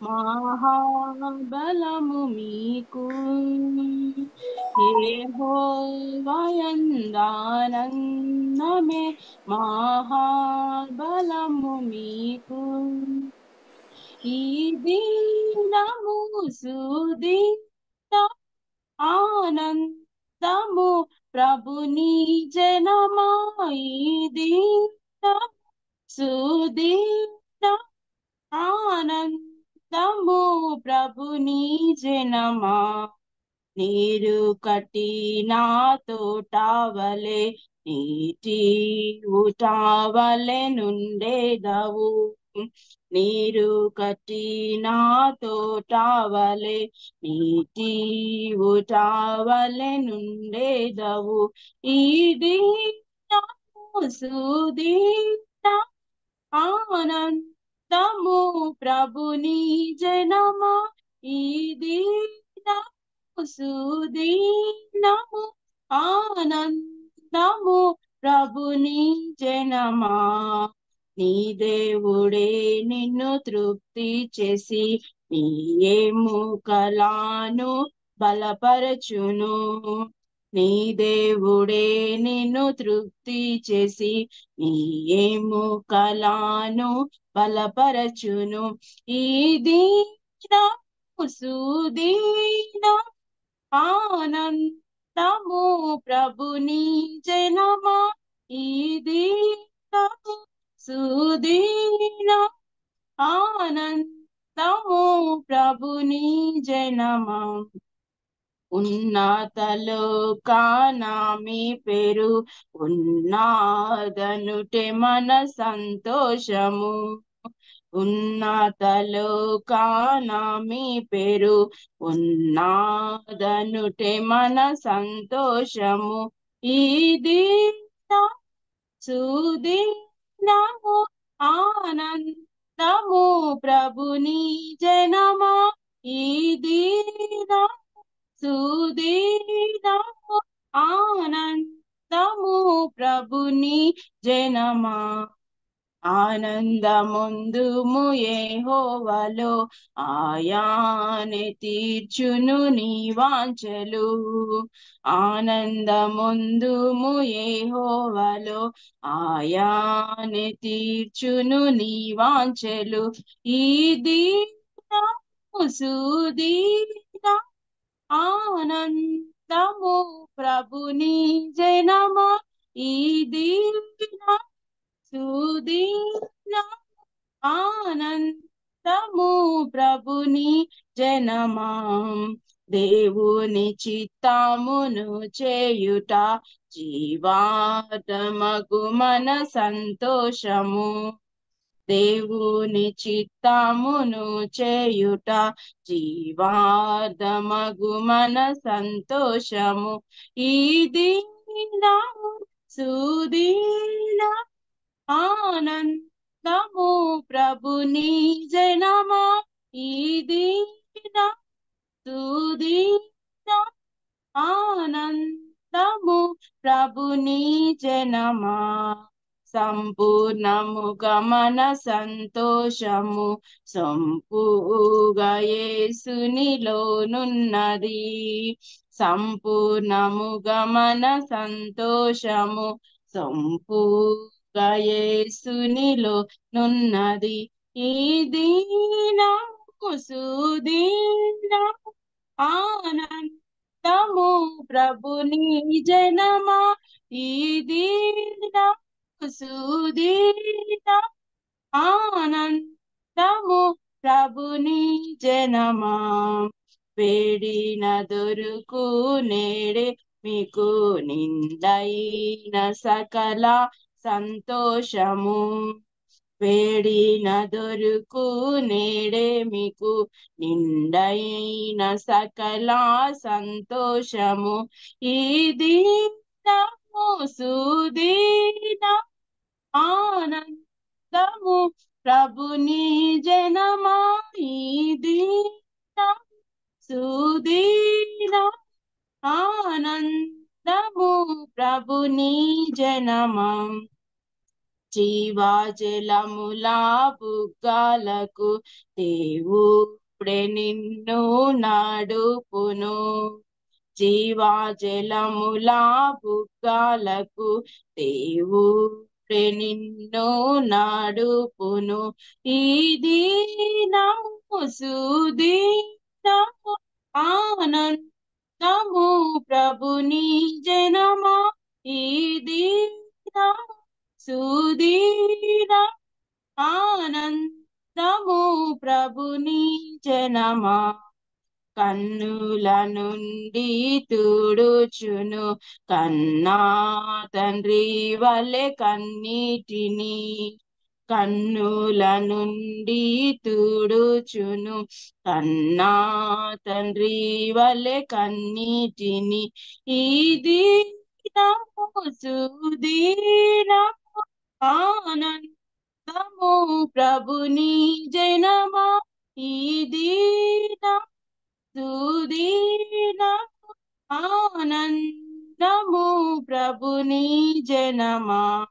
మహాబలము మీకు. యెహోవాయందానందమే మహాబలము మీకు. ఈ దినము సుదీన ఆనందము ప్రభుని జనమా. ఈ దినము సుదీన ఆనందము ప్రభుని జనమా. నీరు కట్టిన తోటవలె నీటి ఊటవలె నుండేదవు. నీరు కట్టిన తోటవలె నీటి ఊటవలె నుండేదవు. ఇది సుదీన ఆనందము ప్రభుని జనమా. ఇది సుదీనము ఆనందము ప్రభుని జనమా. నీ దేవుడే నిన్ను తృప్తి చేసి నీ ఎముకలను బలపరచును. నీ దేవుడే నిన్ను తృప్తి చేసి నీ ఎముకలను బలపరచును. ఈ దినము సుదీన ఆనందము ప్రభుని జనమా. ఈ దినము సుదీన ఆనందము ప్రభుని జనమా. ఉన్నతలోకాన మీ పేరు ఉన్నాదనుటే మన సంతోషము. ఉన్నతలోకాన మీ పేరు ఉన్నాదనుటే మన సంతోషము. ఈ దినము సుదీనము ఆనందము ప్రభుని జనమా. ఈ దినము సుదీనము ఆనందము ప్రభుని జనమా. ఆనందముందుము యెహోవాలో ఆయనే తీర్చును నీ వాంఛలు. ఆనందముందుము యెహోవాలో ఆయనే తీర్చును నీ వాంఛలు. ఈ దినము సుదీన ఆనందము ప్రభుని జనమా. ఈ దినము సుదీన ఆనందము ప్రభుని జనమా. దేవుని చిత్తమును చేయుట జీవాత్మకు మన సంతోషము. దేవుని చిత్తమును చేయుట జీవాత్మకు మన సంతోషము. ఈ దినము సుదీన ఆనందము ప్రభుని జనమా. ఈ దినము సుదీన ఆనందము ప్రభుని జనమా. సంపూర్ణముగా మన సంతోషము సంపూగా యేసునిలోనున్నది. సంపూర్ణముగా మన సంతోషము సంపూగా యేసునిలోనున్నది. ఈ దినము సుదీనము ఆనందము ప్రభుని జనమా. ఈ దినము సుదీన ఆనందము ప్రభుని జనమా. వేడిన దొరుకు నేడే మీకు నిందైన సకల సంతోషము. వేడిన దొరుకు నేడే మీకు నిండైన సకల సంతోషము. ఈ దినము సుదీన ఆనందము ప్రభుని జనమా. ఈ దినము సుదీన ఆనందము ప్రభుని జనమా. జీవజలముల బుగ్గలకు దేవుడే నిన్ను నడుపును. జీవజలముల బుగ్గలకు దేవుడే నిన్ను నడుపును. ఈ దీనము సుదీనము ఆనందము ప్రభుని జనమా. ఈ దీనము సుదీన ఆనందము ప్రభుని జనమా. కన్నుల నుండి తుడుచును కన్నా తండ్రి వలె కన్నీటిని. కన్నుల నుండి తుడుచును కన్నా తండ్రి వలె కన్నీటిని. ఈ దీనము సుదీనము ఆనందము ప్రభుని జనమా. ఈ దీనము సుదీనము ఆనందము ప్రభుని జనమా.